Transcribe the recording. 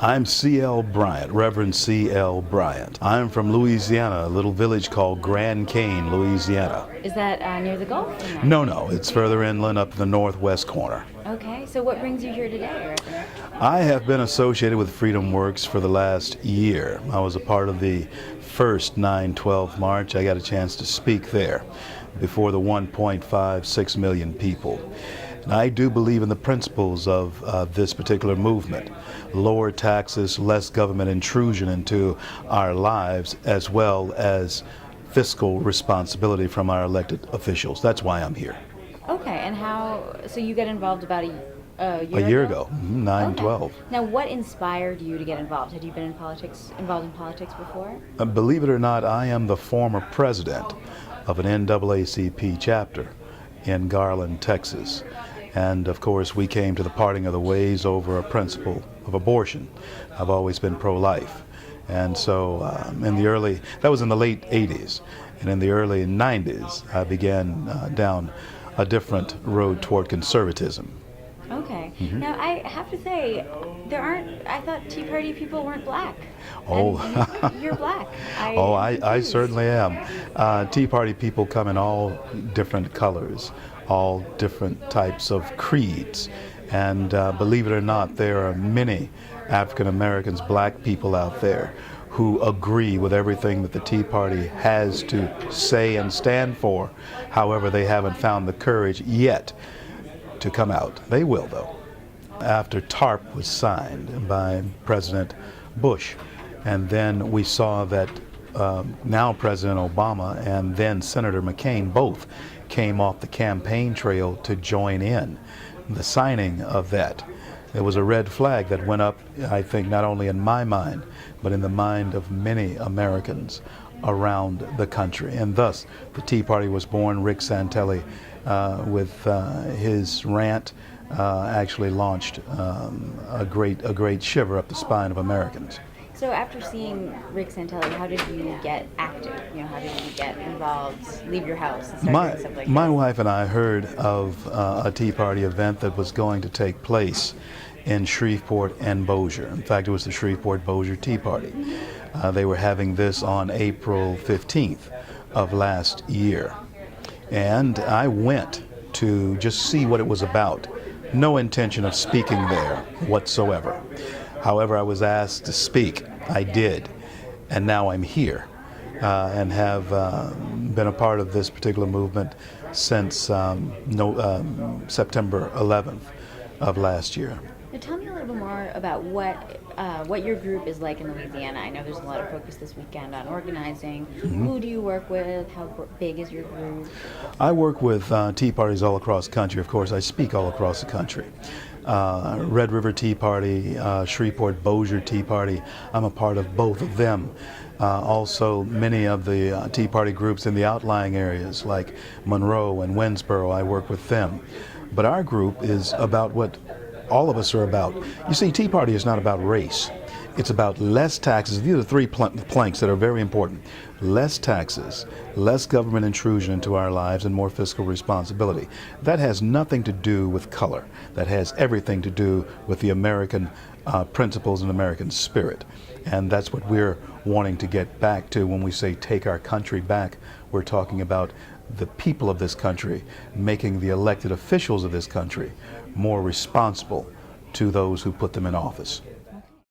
I'm C.L. Bryant, Reverend C.L. Bryant. I'm from Louisiana, a little village called Grand Cane, Louisiana. Is that near the Gulf? No, it's further inland up the northwest corner. Okay, so what brings you here today, Reverend? I have been associated with FreedomWorks for the last year. I was a part of the first 9/12 march. I got a chance to speak there before the 1.56 million people. And I do believe in the principles of this particular movement. Lower taxes, less government intrusion into our lives, as well as fiscal responsibility from our elected officials. That's why I'm here. Okay, and so you got involved about a year ago, 9/12. Okay. Now, what inspired you to get involved? Had you been involved in politics before? Believe it or not, I am the former president of an NAACP chapter in Garland, Texas. And of course, we came to the parting of the ways over a principle of abortion. I've always been pro-life. And so that was in the late 80s. And in the early 90s, I began down a different road toward conservatism. Okay. Mm-hmm. Now, I have to say, I thought Tea Party people weren't black. Oh. And you're black. I certainly am. Tea Party people come in all different colors, all different types of creeds. And believe it or not, there are many African Americans, black people out there who agree with everything that the Tea Party has to say and stand for. However, they haven't found the courage yet to come out. They will, though. After TARP was signed by President Bush, and then we saw that now President Obama and then Senator McCain both came off the campaign trail to join in the signing of that. There was a red flag that went up, I think, not only in my mind, but in the mind of many Americans around the country. And thus, the Tea Party was born. Rick Santelli, with his rant, actually launched a great shiver up the spine of Americans. So after seeing Rick Santelli, how did you get active? How did you get involved, leave your house and start doing something like My this? wife and I heard of a Tea Party event that was going to take place in Shreveport and Bossier. In fact, it was the Shreveport-Bossier Tea Party. They were having this on April 15th of last year. And I went to just see what it was about. No intention of speaking there whatsoever. However, I was asked to speak. I did. And now I'm here and have been a part of this particular movement since September 11th of last year. Now tell me a little bit more about what your group is like in Louisiana. I know there's a lot of focus this weekend on organizing. Mm-hmm. Who do you work with? How big is your group? I work with Tea Parties all across the country. Of course, I speak all across the country. Red River Tea Party, Shreveport-Bossier Tea Party. I'm a part of both of them. Also, many of the Tea Party groups in the outlying areas like Monroe and Winsboro, I work with them. But our group is about what all of us are about. You see, Tea Party is not about race. It's about less taxes. These are three planks that are very important. Less taxes, less government intrusion into our lives, and more fiscal responsibility. That has nothing to do with color. That has everything to do with the American principles and American spirit. And that's what we're wanting to get back to when we say take our country back. We're talking about the people of this country making the elected officials of this country more responsible to those who put them in office.